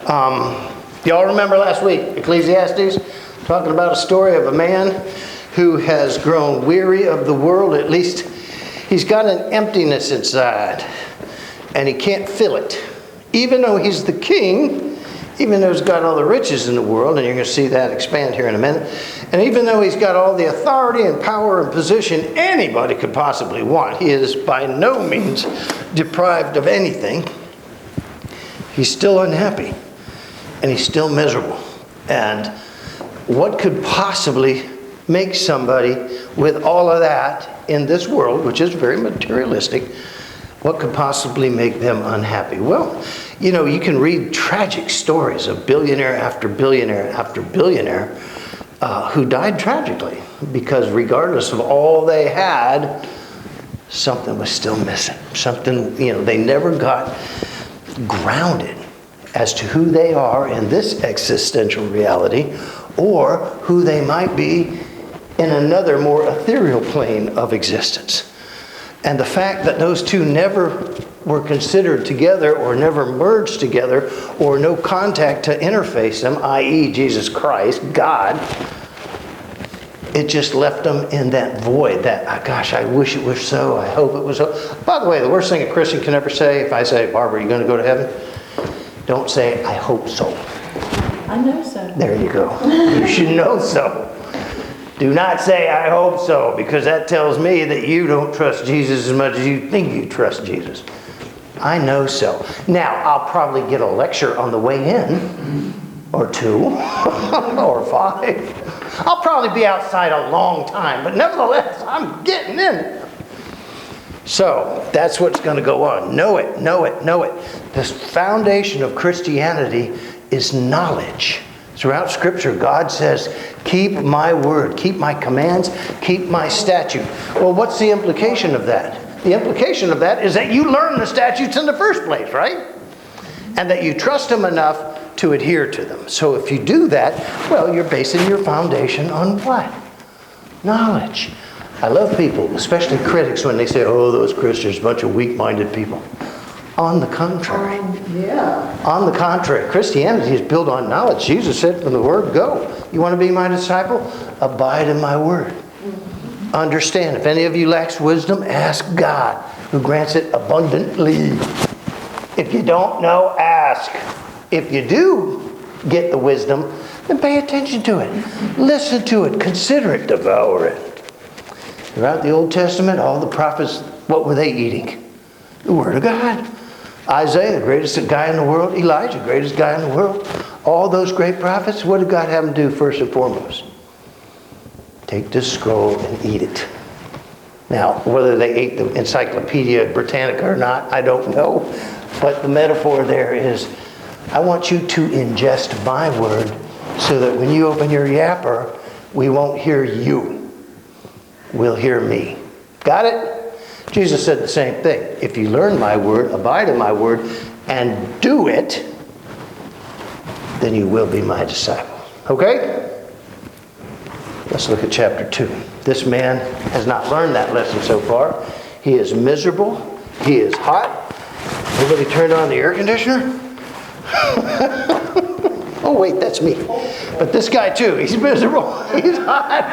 Y'all remember last week, Ecclesiastes, talking about a story of a man who has grown weary of the world. At least he's got an emptiness inside, and he can't fill it. Even though he's the king, even though he's got all the riches in the world, and you're going to see that expand here in a minute, and even though he's got all the authority and power and position anybody could possibly want, he is by no means deprived of anything. He's still unhappy, and he's still miserable. And what could possibly make somebody with all of that in this world, which is very materialistic, what could possibly make them unhappy? Well, you know, you can read tragic stories of billionaire after billionaire after billionaire who died tragically because regardless of all they had, something was still missing. Something, you know, they never got grounded as to who they are in this existential reality or who they might be in another more ethereal plane of existence. And the fact that those two never were considered together or never merged together or no contact to interface them, i.e. Jesus Christ, God, it just left them in that void, that, gosh, I wish it was so, I hope it was so. By the way, the worst thing a Christian can ever say, if I say, Barbara, are you going to go to heaven? Don't say, I hope so. I know so. There you go. You should know so. Do not say, I hope so, because that tells me that you don't trust Jesus as much as you think you trust Jesus. I know so. Now, I'll probably get a lecture on the way in, or two, or five. I'll probably be outside a long time, but nevertheless, I'm getting in. So, that's what's going to go on. Know it, know it, know it. The foundation of Christianity is knowledge. Throughout Scripture, God says, keep my word, keep my commands, keep my statute. Well, what's the implication of that? The implication of that is that you learn the statutes in the first place, right? And that you trust them enough to adhere to them. So if you do that, well, you're basing your foundation on what? Knowledge. I love people, especially critics, when they say, oh, those Christians, a bunch of weak-minded people. On the contrary. On the contrary, Christianity is built on knowledge. Jesus said from the word, go. You want to be my disciple? Abide in my word. Understand, if any of you lacks wisdom, ask God, who grants it abundantly. If you don't know, ask. If you do get the wisdom, then pay attention to it. Listen to it. Consider it. Devour it. Throughout the Old Testament, all the prophets, what were they eating? The Word of God. Isaiah, the greatest guy in the world. Elijah, greatest guy in the world. All those great prophets, what did God have them do first and foremost? Take this scroll and eat it. Now, whether they ate the Encyclopedia Britannica or not, I don't know. But the metaphor there is, I want you to ingest my word so that when you open your yapper, we won't hear you. We'll hear me. Got it? Jesus said the same thing. If you learn my word, abide in my word, and do it, then you will be my disciple. Okay? Let's look at chapter 2. This man has not learned that lesson so far. He is miserable. He is hot. Everybody turned on the air conditioner? Oh, wait, that's me. But this guy too, he's miserable. He's hot.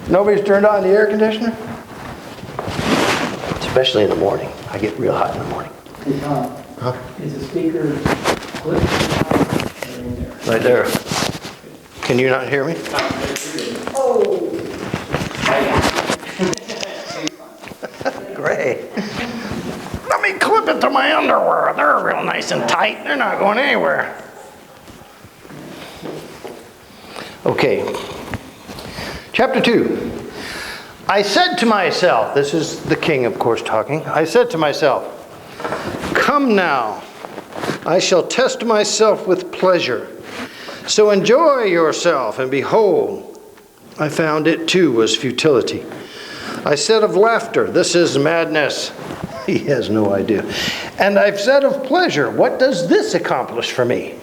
Nobody's turned on the air conditioner? Especially in the morning. I get real hot in the morning. Hey, Tom. Huh? Is the speaker clipped? Right there. Can you not hear me? Oh! Great. Let me clip it to my underwear. They're real nice and tight. They're not going anywhere. Okay. Chapter 2. I said to myself, this is the king, of course, talking. I said to myself, come now, I shall test myself with pleasure. So enjoy yourself, and behold, I found it too was futility. I said of laughter, this is madness. He has no idea. And I've said of pleasure, what does this accomplish for me?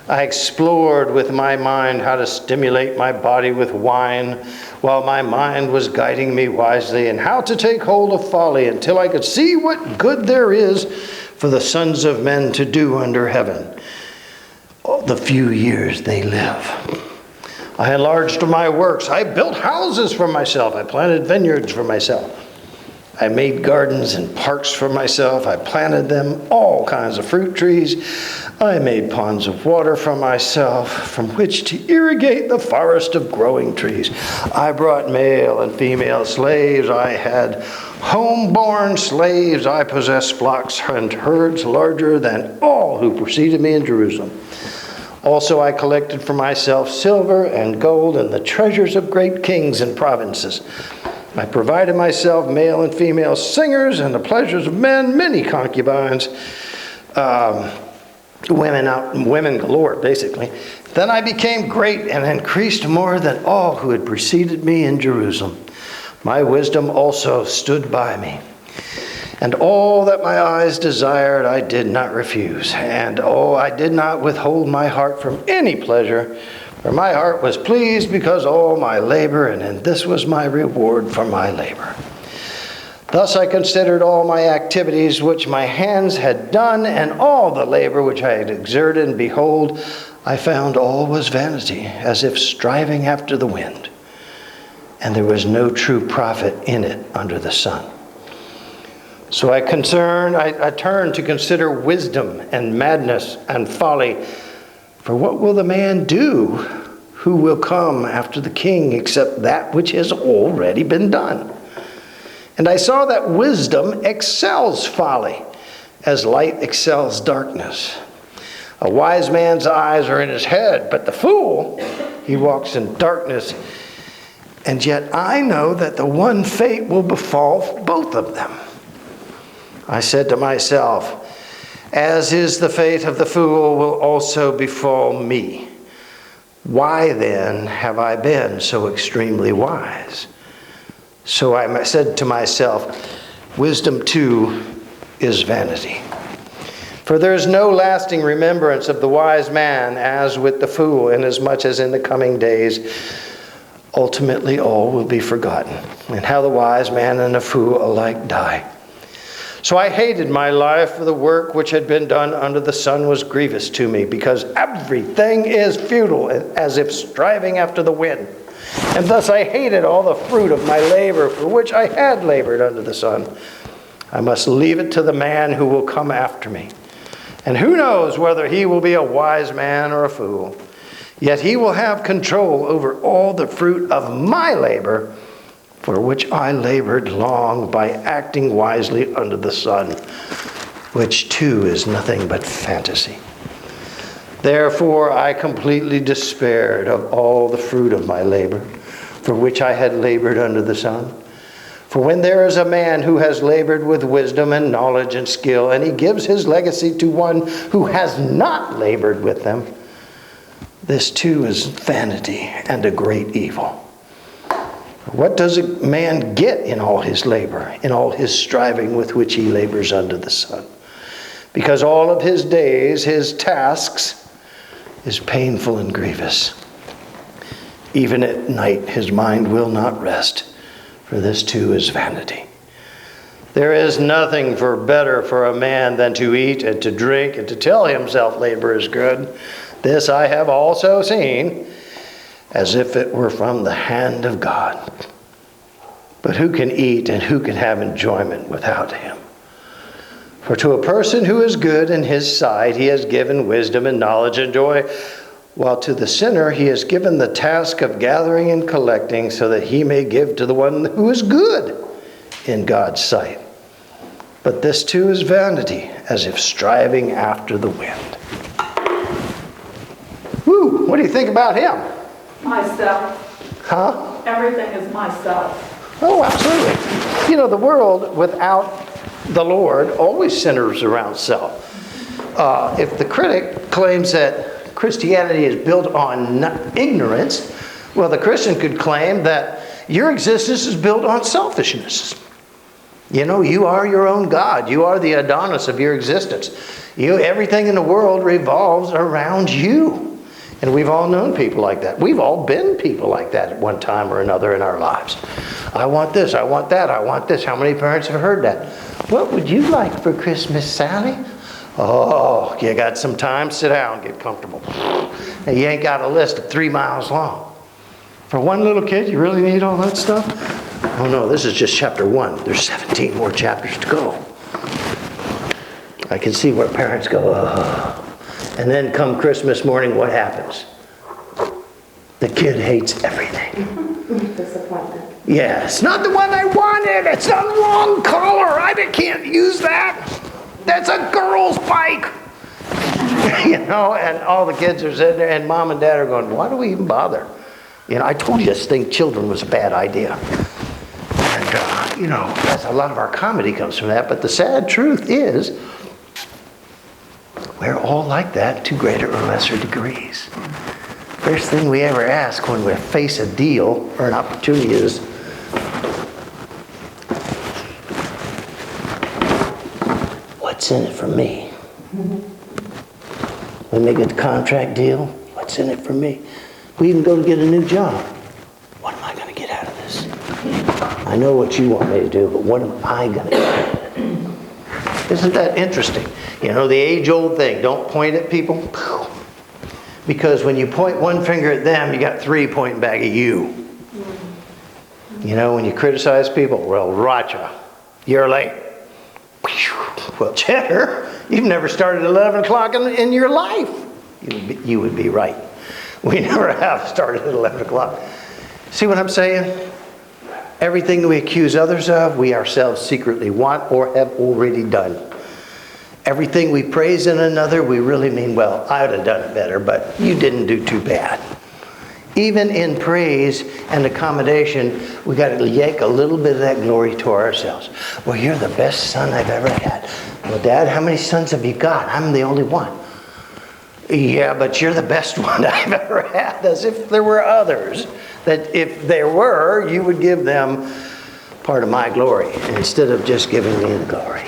I explored with my mind how to stimulate my body with wine, while my mind was guiding me wisely, and how to take hold of folly until I could see what good there is for the sons of men to do under heaven. the few years they live. I enlarged my works. I built houses for myself. I planted vineyards for myself. I made gardens and parks for myself. I planted them all kinds of fruit trees. I made ponds of water for myself from which to irrigate the forest of growing trees. I brought male and female slaves. I had home-born slaves. I possessed flocks and herds larger than all who preceded me in Jerusalem. Also, I collected for myself silver and gold and the treasures of great kings and provinces. I provided myself male and female singers and the pleasures of men, many concubines, women galore, basically. Then I became great and increased more than all who had preceded me in Jerusalem. My wisdom also stood by me. And all that my eyes desired, I did not refuse. And I did not withhold my heart from any pleasure, for my heart was pleased because all my labor, and this was my reward for my labor. Thus I considered all my activities which my hands had done, and all the labor which I had exerted, and behold, I found all was vanity, as if striving after the wind. And there was no true profit in it under the sun. So I turned to consider wisdom and madness and folly. For what will the man do who will come after the king except that which has already been done? And I saw that wisdom excels folly, as light excels darkness. A wise man's eyes are in his head, but the fool, he walks in darkness. And yet I know that the one fate will befall both of them. I said to myself, as is the fate of the fool will also befall me. Why then have I been so extremely wise? So I said to myself, wisdom too is vanity. For there is no lasting remembrance of the wise man as with the fool, inasmuch as in the coming days ultimately all will be forgotten, and how the wise man and the fool alike die. So I hated my life, for the work which had been done under the sun was grievous to me, because everything is futile, as if striving after the wind. And thus I hated all the fruit of my labor, for which I had labored under the sun. I must leave it to the man who will come after me. And who knows whether he will be a wise man or a fool. Yet he will have control over all the fruit of my labor, for which I labored long by acting wisely under the sun, which too is nothing but fantasy. Therefore I completely despaired of all the fruit of my labor, for which I had labored under the sun. For when there is a man who has labored with wisdom and knowledge and skill, and he gives his legacy to one who has not labored with them, this too is vanity and a great evil. What does a man get in all his labor, in all his striving with which he labors under the sun? Because all of his days, his tasks, is painful and grievous. Even at night his mind will not rest, for this too is vanity. There is nothing better for a man than to eat and to drink and to tell himself labor is good. This I have also seen, as if it were from the hand of God. But who can eat and who can have enjoyment without him? For to a person who is good in his sight, he has given wisdom and knowledge and joy, while to the sinner he has given the task of gathering and collecting, so that he may give to the one who is good in God's sight. But this too is vanity, as if striving after the wind. Woo! What do you think about him? Myself. Huh? Everything is myself. Oh, absolutely. You know, the world without the Lord always centers around self. If the critic claims that Christianity is built on ignorance, well, the Christian could claim that your existence is built on selfishness. You know, you are your own God. You are the Adonis of your existence. Everything in the world revolves around you. And we've all known people like that. We've all been people like that at one time or another in our lives. I want this, I want that, I want this. How many parents have heard that? What would you like for Christmas, Sally? Oh, you got some time? Sit down, get comfortable. Now, you ain't got a list of 3 miles long. For one little kid, you really need all that stuff? Oh no, this is just chapter 1. There's 17 more chapters to go. I can see where parents go, oh. And then come Christmas morning, what happens? The kid hates everything. Disappointment. Yeah, it's not the one I wanted. It's the wrong color. I can't use that. That's a girl's bike. You know, and all the kids are sitting there, and mom and dad are going, why do we even bother? You know, I told you this thing, children, was a bad idea. And, you know, that's a lot of our comedy comes from that. But the sad truth is, we're all like that to greater or lesser degrees. First thing we ever ask when we face a deal or an opportunity is, what's in it for me? We make a contract deal, what's in it for me? We even go to get a new job. What am I going to get out of this? I know what you want me to do, but what am I going to get out of it? Isn't that interesting? You know, the age-old thing, don't point at people. Because when you point one finger at them, you got 3 pointing back at you. You know, when you criticize people, well, Racha, you're late. Well, Chanter, you've never started at 11 o'clock in your life. You would be right. We never have started at 11 o'clock. See what I'm saying? Everything that we accuse others of, we ourselves secretly want or have already done. Everything we praise in another, we really mean, well, I would have done it better, but you didn't do too bad. Even in praise and accommodation, we got to yank a little bit of that glory to ourselves. Well, you're the best son I've ever had. Well, Dad, how many sons have you got? I'm the only one. Yeah, but you're the best one I've ever had, as if there were others. That if there were, you would give them part of my glory instead of just giving me the glory.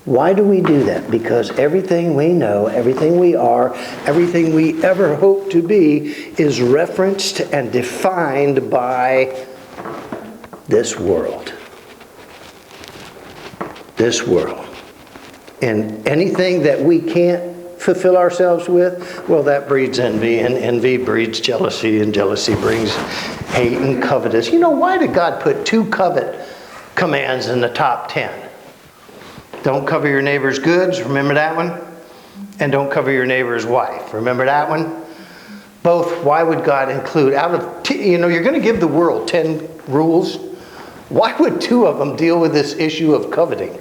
Why do we do that? Because everything we know, everything we are, everything we ever hope to be is referenced and defined by this world. This world. And anything that we can't fulfill ourselves with, well, that breeds envy, and envy breeds jealousy, and jealousy brings hate and covetous. You know, why did God put 2 covet commands in the top 10? Don't cover your neighbor's goods, remember that one? And don't cover your neighbor's wife, remember that one? Both, why would God include, out of, you know, you're going to give the world 10 rules. Why would 2 of them deal with this issue of coveting?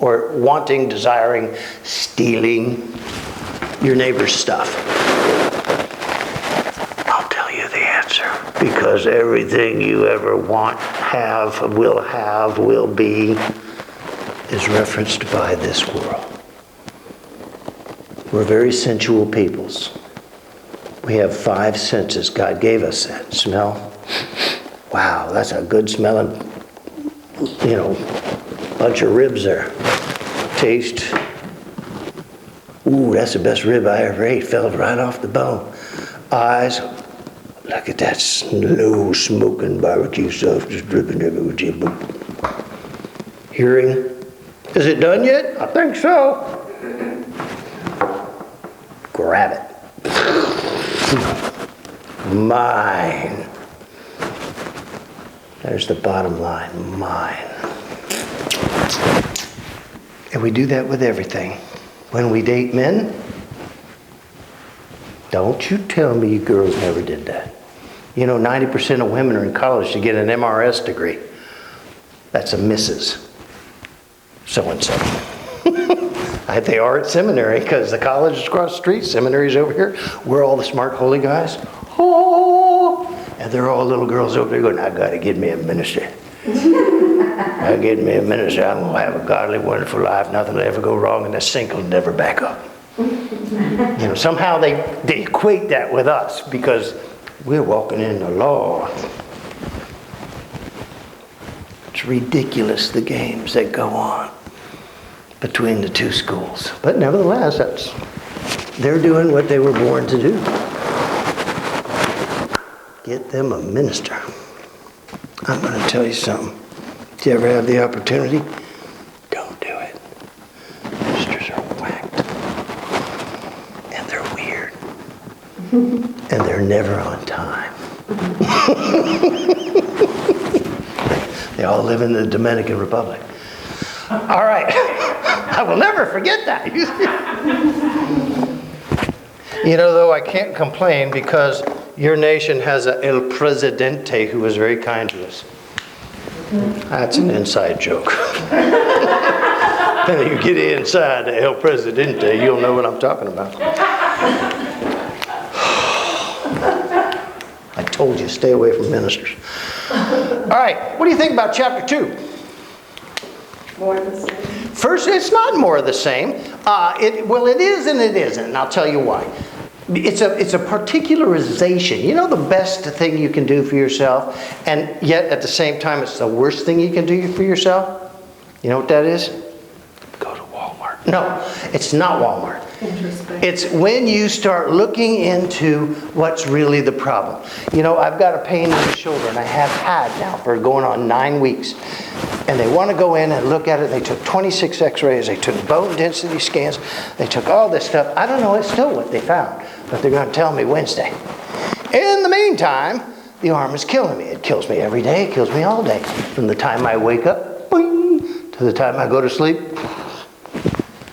Or wanting, desiring, stealing your neighbor's stuff? I'll tell you the answer. Because everything you ever want, have, will be, is referenced by this world. We're very sensual peoples. We have 5 senses. God gave us that. Smell. Wow, that's a good smelling, you know, bunch of ribs there. Taste. Ooh, that's the best rib I ever ate. Fell right off the bone. Eyes. Look at that slow smoking barbecue sauce just dripping everywhere. Hearing. Is it done yet? I think so. Grab it. Mine. There's the bottom line. Mine. And we do that with everything. When we date men, don't you tell me you girls never did that. You know, 90% of women are in college to get an MRS degree. That's a Mrs. So-and-so. They are at seminary because the college is across the street, seminary's over here. We're all the smart holy guys. Oh, and they're all little girls over there going, I got to get me a minister. I get me a minister. I'm going to have a godly, wonderful life. Nothing will ever go wrong and the sink will never back up. You know, somehow they equate that with us because we're walking in the law. It's ridiculous, the games that go on between the 2 schools. But nevertheless, they're doing what they were born to do. Get them a minister. I'm going to tell you something. If you ever have the opportunity, don't do it. Ministers are And they're never on time. They all live in the Dominican Republic. All right. I will never forget that. You know, though, I can't complain because your nation has a El Presidente who was very kind to us. That's an inside joke. Then you get inside the El Presidente, you'll know what I'm talking about. I told you, stay away from ministers. All right, what do you think about chapter 2? More of the same. First, it's not more of the same. It is and it isn't, and I'll tell you why. It's a particularization. You know the best thing you can do for yourself, and yet at the same time it's the worst thing you can do for yourself? You know what that is? Go to Walmart. No, it's not Walmart. Interesting. It's when you start looking into what's really the problem. You know, I've got a pain in the shoulder, and I have had now for going on 9 weeks. And they want to go in and look at it. They took 26 x-rays. They took bone density scans. They took all this stuff. I don't know it's still what they found, but they're going to tell me Wednesday. In the meantime, the arm is killing me. It kills me every day. It kills me all day. From the time I wake up, boing, to the time I go to sleep.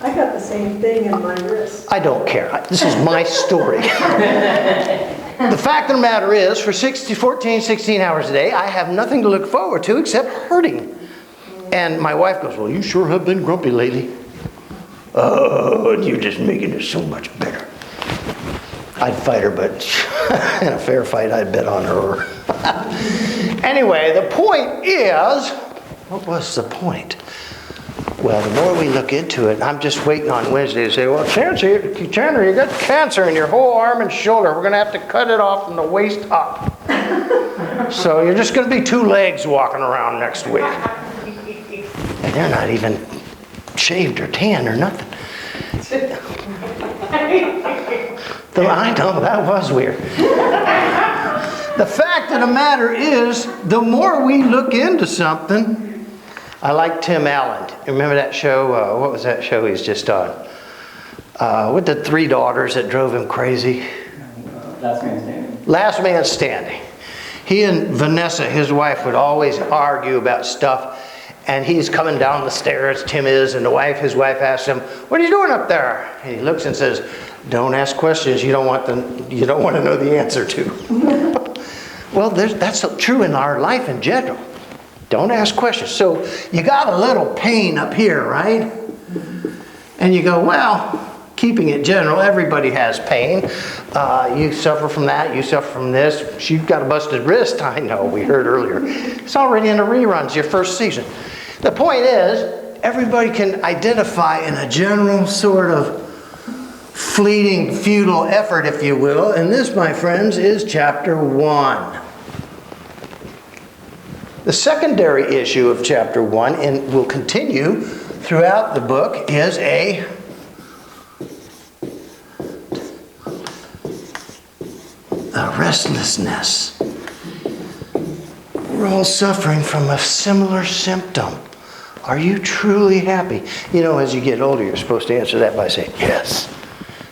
I got the same thing in my wrist. I don't care. This is my story. The fact of the matter is, for 14, 16 hours a day, I have nothing to look forward to except hurting. And my wife goes, well, you sure have been grumpy lately. Oh, and you're just making it so much better. I'd fight her, but in a fair fight, I'd bet on her. Anyway, the point is, what was the point? Well, the more we look into it, I'm just waiting on Wednesday to say, well, Chanter, you got cancer in your whole arm and shoulder. We're going to have to cut it off from the waist up. So you're just going to be 2 legs walking around next week. And they're not even shaved or tanned or nothing. I know, that was weird. The fact of the matter is, the more we look into something, I like Tim Allen. Remember that show? What was that show he's just on? With the 3 daughters that drove him crazy. Last Man Standing. Last Man Standing. He and Vanessa, his wife, would always argue about stuff. And he's coming down the stairs, Tim is, and his wife asks him, what are you doing up there? And he looks and says, don't ask questions you don't want to know the answer to. Well, that's true in our life in general. Don't ask questions. So you got a little pain up here, right? And you go, well, keeping it general, everybody has pain. You suffer from that, you suffer from this. You've got a busted wrist, I know, we heard earlier. It's already in the reruns, your first season. The point is, everybody can identify in a general sort of fleeting, futile effort, if you will. And this, my friends, is chapter 1. The secondary issue of chapter 1, and will continue throughout the book, is a restlessness. We're all suffering from a similar symptom. Are you truly happy? You know, as you get older, you're supposed to answer that by saying, yes.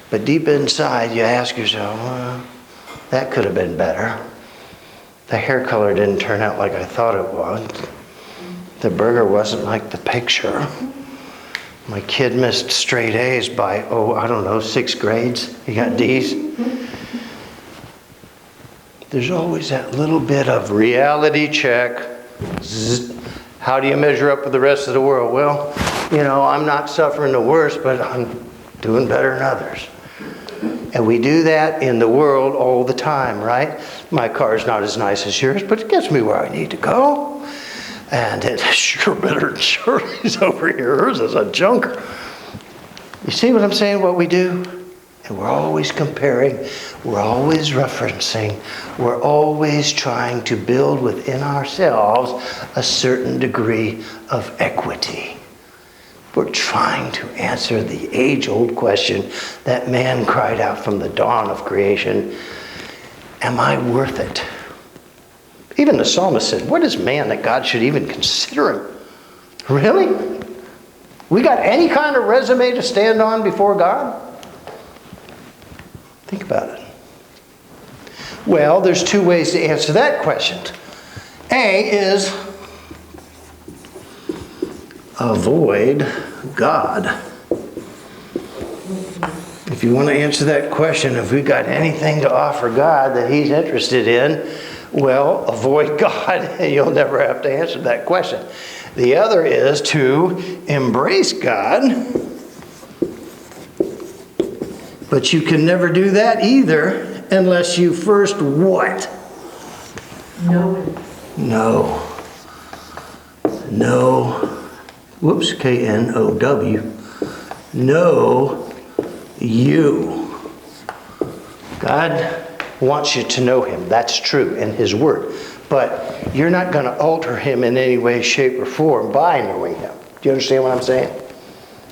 But deep inside, you ask yourself, well, that could have been better. The hair color didn't turn out like I thought it would. The burger wasn't like the picture. My kid missed straight A's by, 6 grades. He got D's. There's always that little bit of reality check. Zzz. How do you measure up with the rest of the world? Well, I'm not suffering the worst, but I'm doing better than others. And we do that in the world all the time, right? My car's not as nice as yours, but it gets me where I need to go. And it's sure better than Shirley's over here. Hers is a junker. You see what I'm saying, what we do? And we're always comparing, we're always referencing, we're always trying to build within ourselves a certain degree of equity. We're trying to answer the age-old question that man cried out from the dawn of creation, am I worth it? Even the psalmist said, what is man that God should even consider him? Really? We got any kind of resume to stand on before God? Think about it. Well, there's two ways to answer that question. A is avoid God. If you want to answer that question, if we've got anything to offer God that He's interested in, well, avoid God, and you'll never have to answer that question. The other is to embrace God, but you can never do that either unless you first what? No. Whoops, K-N-O-W. Know you. God wants you to know Him. That's true in His Word. But you're not going to alter Him in any way, shape, or form by knowing Him. Do you understand what I'm saying?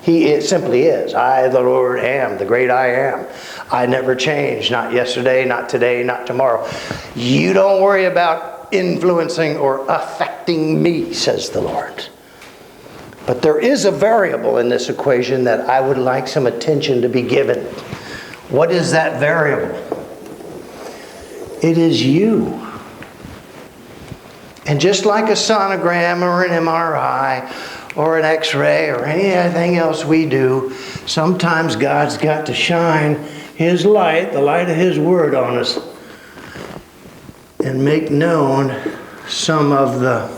He simply is. I, the Lord, am the great I am. I never change. Not yesterday, not today, not tomorrow. You don't worry about influencing or affecting me, says the Lord. But there is a variable in this equation that I would like some attention to be given. What is that variable? It is you. And just like a sonogram or an MRI or an X-ray or anything else we do, sometimes God's got to shine His light, the light of His Word on us, and make known some of the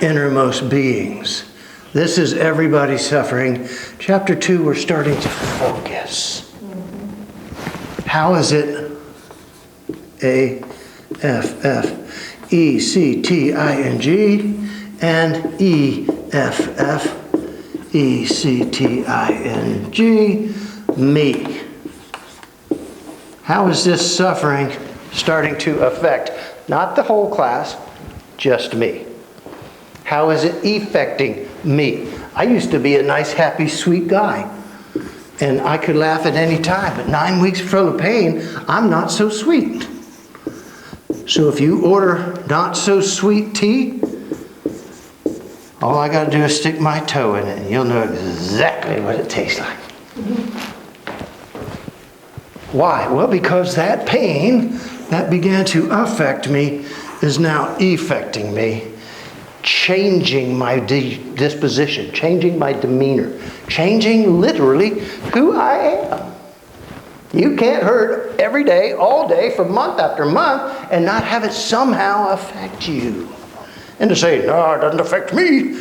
innermost beings. This is everybody suffering. Chapter 2, we're starting to focus. How is it A-F-F-E-C-T-I-N-G and E-F-F-E-C-T-I-N-G, me? How is this suffering starting to affect not the whole class, just me? How is it affecting me? I used to be a nice, happy, sweet guy. And I could laugh at any time. But 9 weeks full of pain, I'm not so sweet. So if you order not so sweet tea, all I got to do is stick my toe in it and you'll know exactly what it tastes like. Why? Well, because that pain that began to affect me is now affecting me, changing my disposition, changing my demeanor, changing literally who I am. You can't hurt every day, all day, for month after month, and not have it somehow affect you. And to say, no, it doesn't affect me.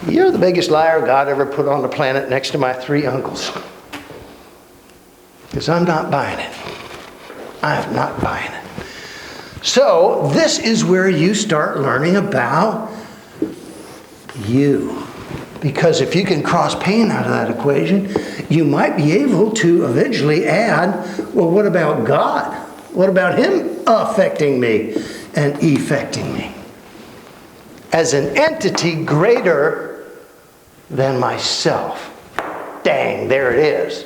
You're the biggest liar God ever put on the planet next to my 3 uncles. Because I'm not buying it. I am not buying it. So this is where you start learning about you. Because if you can cross pain out of that equation, you might be able to eventually add, well, what about God? What about Him affecting me and effecting me? As an entity greater than myself. Dang, there it is.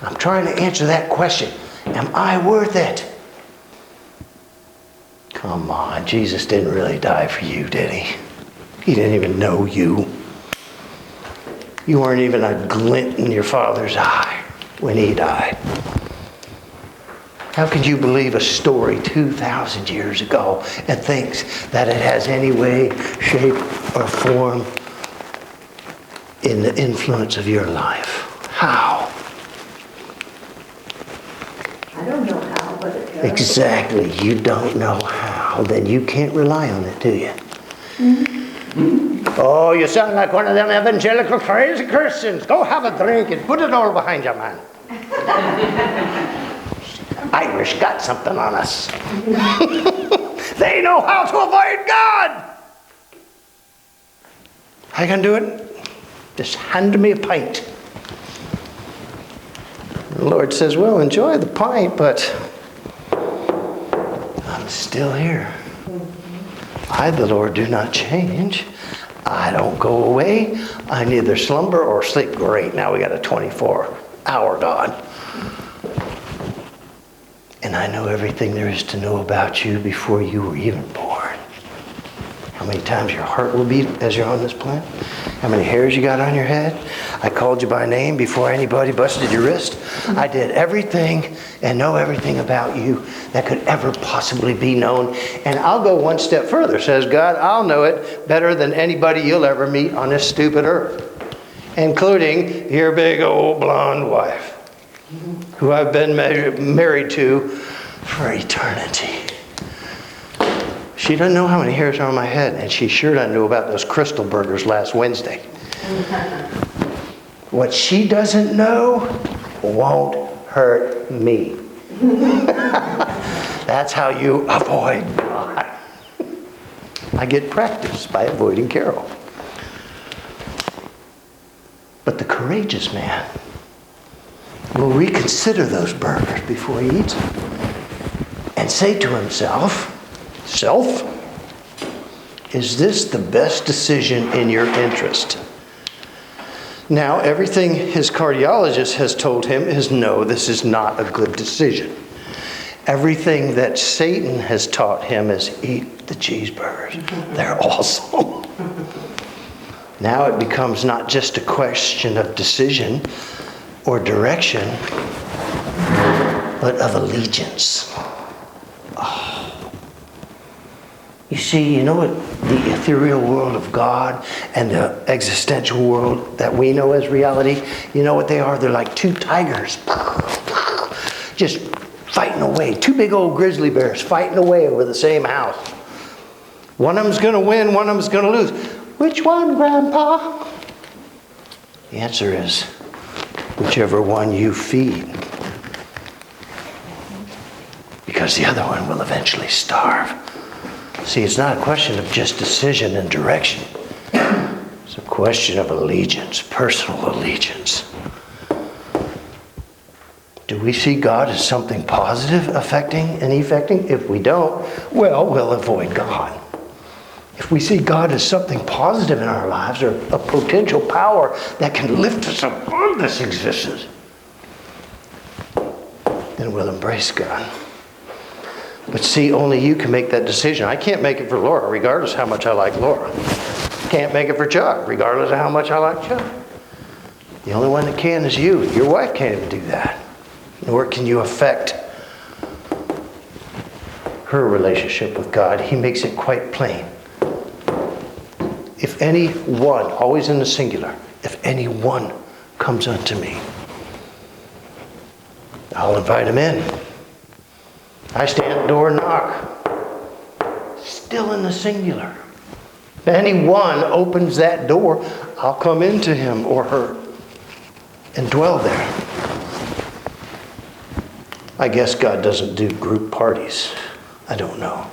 I'm trying to answer that question. Am I worth it? Come on, Jesus didn't really die for you, did He? He didn't even know you. You weren't even a glint in your Father's eye when He died. How could you believe a story 2,000 years ago and think that it has any way, shape, or form in the influence of your life? How? I don't know how, but it does. Exactly. You don't know how. Then you can't rely on it, do you? Oh, you sound like one of them evangelical crazy Christians. Go have a drink and put it all behind you, man. Irish got something on us. They know how to avoid God. How you gonna do it? Just hand me a pint. The Lord says, well, enjoy the pint, but I'm still here. I, the Lord, do not change. I don't go away. I neither slumber or sleep. Great, now we got a 24-hour God. And I know everything there is to know about you before you were even born. How many times your heart will beat as you're on this planet? How many hairs you got on your head? I called you by name before anybody busted your wrist. I did everything and know everything about you that could ever possibly be known. And I'll go one step further, says God. I'll know it better than anybody you'll ever meet on this stupid earth, including your big old blonde wife, who I've been married to for eternity. She doesn't know how many hairs are on my head, and she sure doesn't know about those crystal burgers last Wednesday. What she doesn't know won't hurt me. That's how you avoid God. I get practice by avoiding Carol. But the courageous man will reconsider those burgers before he eats them and say to himself, Self, is this the best decision in your interest? Now, everything his cardiologist has told him is no, this is not a good decision. Everything that Satan has taught him is eat the cheeseburgers. They're awesome. Now it becomes not just a question of decision or direction, but of allegiance. You see, you know what the ethereal world of God and the existential world that we know as reality, you know what they are? They're like two tigers just fighting away. Two big old grizzly bears fighting away over the same house. One of them's going to win, one of them's going to lose. Which one, Grandpa? The answer is whichever one you feed. Because the other one will eventually starve. See, it's not a question of just decision and direction. It's a question of allegiance, personal allegiance. Do we see God as something positive affecting and effecting? If we don't, well, we'll avoid God. If we see God as something positive in our lives or a potential power that can lift us above this existence, then we'll embrace God. But see, only you can make that decision. I can't make it for Laura, regardless of how much I like Laura. Can't make it for Chuck, regardless of how much I like Chuck. The only one that can is you. Your wife can't even do that. Nor can you affect her relationship with God. He makes it quite plain. If any one, always in the singular, if any one comes unto me, I'll invite him in. I stand at the door and knock. Still in the singular. If any one opens that door, I'll come into him or her and dwell there. I guess God doesn't do group parties. I don't know.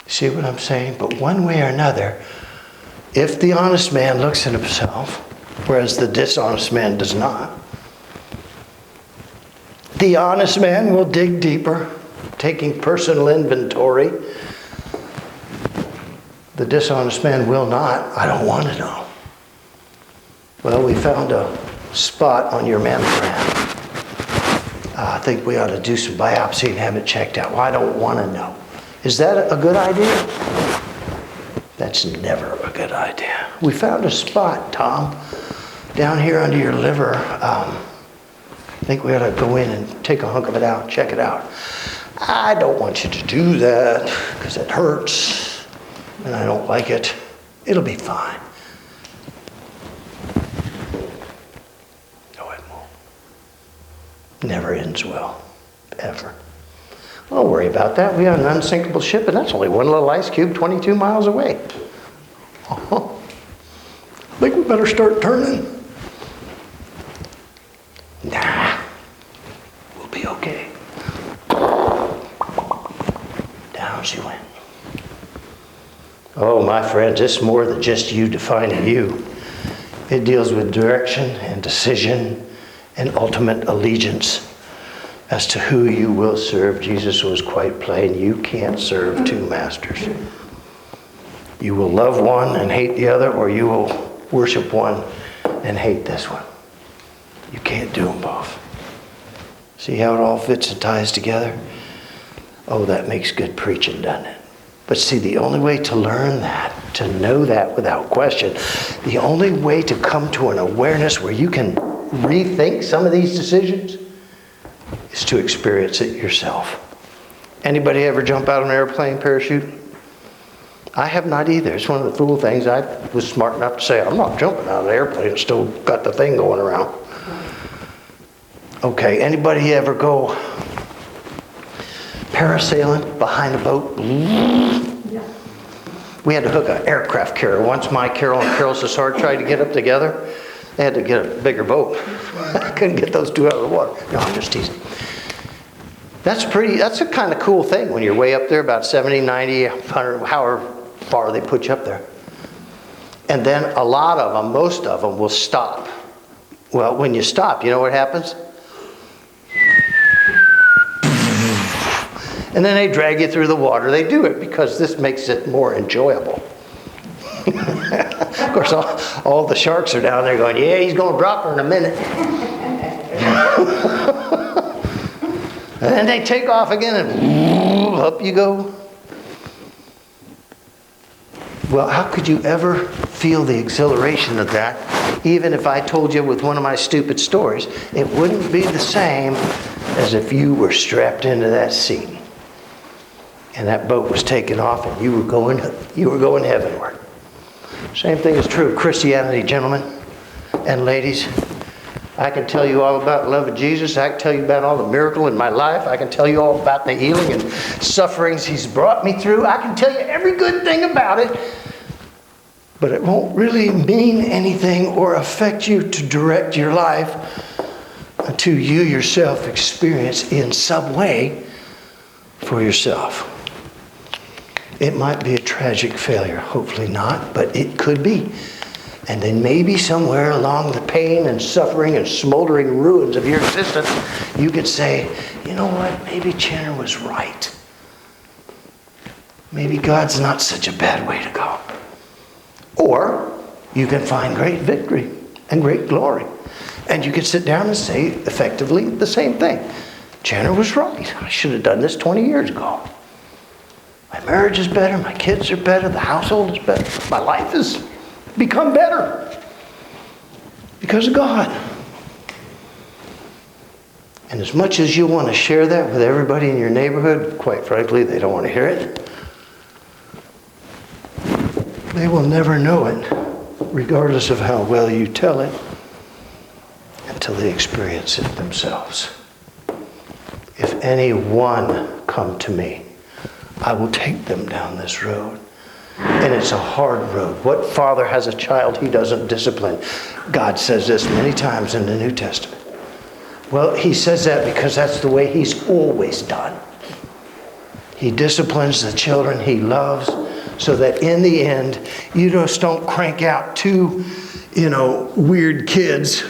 See what I'm saying? But one way or another, if the honest man looks at himself, whereas the dishonest man does not, the honest man will dig deeper, taking personal inventory. The dishonest man will not. I don't want to know. Well, we found a spot on your mammogram. I think we ought to do some biopsy and have it checked out. Well, I don't want to know. Is that a good idea? That's never a good idea. We found a spot, Tom, down here under your liver. I think we ought to go in and take a hunk of it out, check it out. I don't want you to do that because it hurts and I don't like it. It'll be fine. No, it won't. Never ends well, ever. Don't worry about that. We have an unsinkable ship and that's only one little ice cube 22 miles away. I think we better start turning. Nah, we'll be okay. Down she went. Oh, my friends, it's more than just you defining you. It deals with direction and decision and ultimate allegiance as to who you will serve. Jesus was quite plain. You can't serve two masters. You will love one and hate the other, or you will worship one and hate this one. You can't do them both. See how it all fits and ties together? Oh, that makes good preaching, doesn't it? But see, the only way to learn that, to know that without question, the only way to come to an awareness where you can rethink some of these decisions is to experience it yourself. Anybody ever jump out of an airplane parachute? I have not either. It's one of the fool things. I was smart enough to say, I'm not jumping out of an airplane. It's still got the thing going around. Okay, anybody ever go parasailing behind a boat? Yeah. We had to hook an aircraft carrier. Once my Carol and Carol Sassard tried to get up together, they had to get a bigger boat. I couldn't get those two out of the water. No, I'm just teasing. That's a kind of cool thing when you're way up there, about 70, 90, 100, however far they put you up there. And then a lot of them, most of them will stop. Well, when you stop, you know what happens? And then they drag you through the water. They do it because this makes it more enjoyable. Of course, all the sharks are down there going, yeah, he's going to drop her in a minute. And then they take off again and up you go. Well, how could you ever feel the exhilaration of that? Even if I told you with one of my stupid stories, it wouldn't be the same as if you were strapped into that seat and that boat was taking off and you were going heavenward. Same thing is true of Christianity, gentlemen and ladies. I can tell you all about the love of Jesus. I can tell you about all the miracle in my life. I can tell you all about the healing and sufferings He's brought me through. I can tell you every good thing about it. But it won't really mean anything or affect you to direct your life until you yourself experience in some way for yourself. It might be a tragic failure. Hopefully not, but it could be. And then maybe somewhere along the pain and suffering and smoldering ruins of your existence, you could say, you know what, maybe Chanter was right. Maybe God's not such a bad way to go. Or you can find great victory and great glory. And you can sit down and say effectively the same thing. Chanter was right. I should have done this 20 years ago. My marriage is better. My kids are better. The household is better. My life has become better because of God. And as much as you want to share that with everybody in your neighborhood, quite frankly, they don't want to hear it. They will never know it, regardless of how well you tell it, until they experience it themselves. If anyone come to me, I will take them down this road. And it's a hard road. What father has a child he doesn't discipline? God says this many times in the New Testament. Well, He says that because that's the way He's always done. He disciplines the children He loves so that in the end, you just don't crank out two, weird kids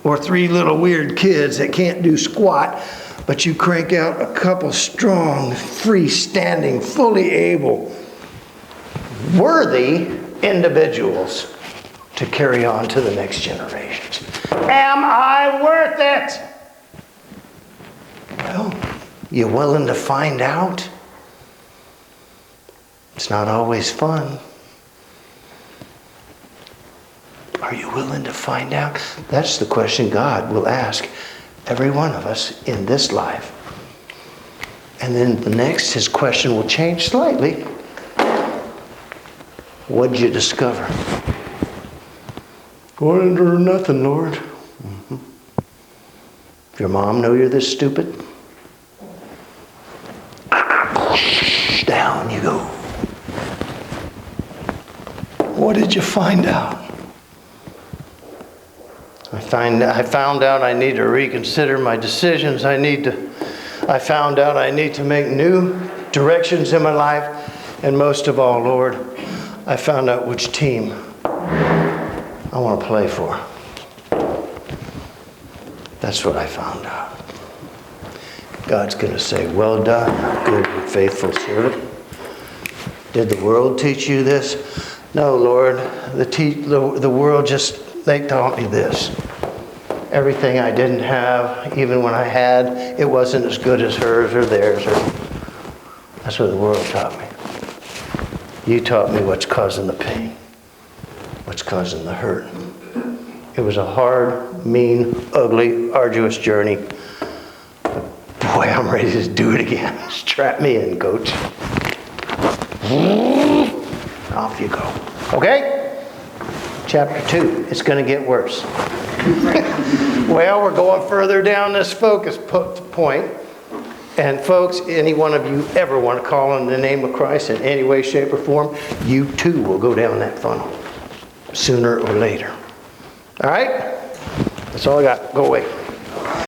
or three little weird kids that can't do squat, but you crank out a couple strong, freestanding, fully able, worthy individuals to carry on to the next generations. Am I worth it? Well, you willing to find out? It's not always fun. Are you willing to find out? That's the question God will ask every one of us in this life. And then the next, His question will change slightly. What did you discover? Going under nothing, Lord. Mm-hmm. Your mom know you're this stupid? Down you go. What did you find out? I found out I need to reconsider my decisions. I found out I need to make new directions in my life. And most of all, Lord, I found out which team I want to play for. That's what I found out. God's going to say, well done, good and faithful servant. Did the world teach you this? No, Lord. The world they taught me this. Everything I didn't have, even when I had, it wasn't as good as hers or theirs. That's what the world taught me. You taught me what's causing the pain, what's causing the hurt. It was a hard, mean, ugly, arduous journey. Boy, I'm ready to do it again. Strap me in, coach. Off you go. Okay? Chapter 2. It's going to get worse. Well, we're going further down this focus point. And folks, any one of you ever want to call on the name of Christ in any way, shape, or form, you too will go down that funnel sooner or later. All right? That's all I got. Go away.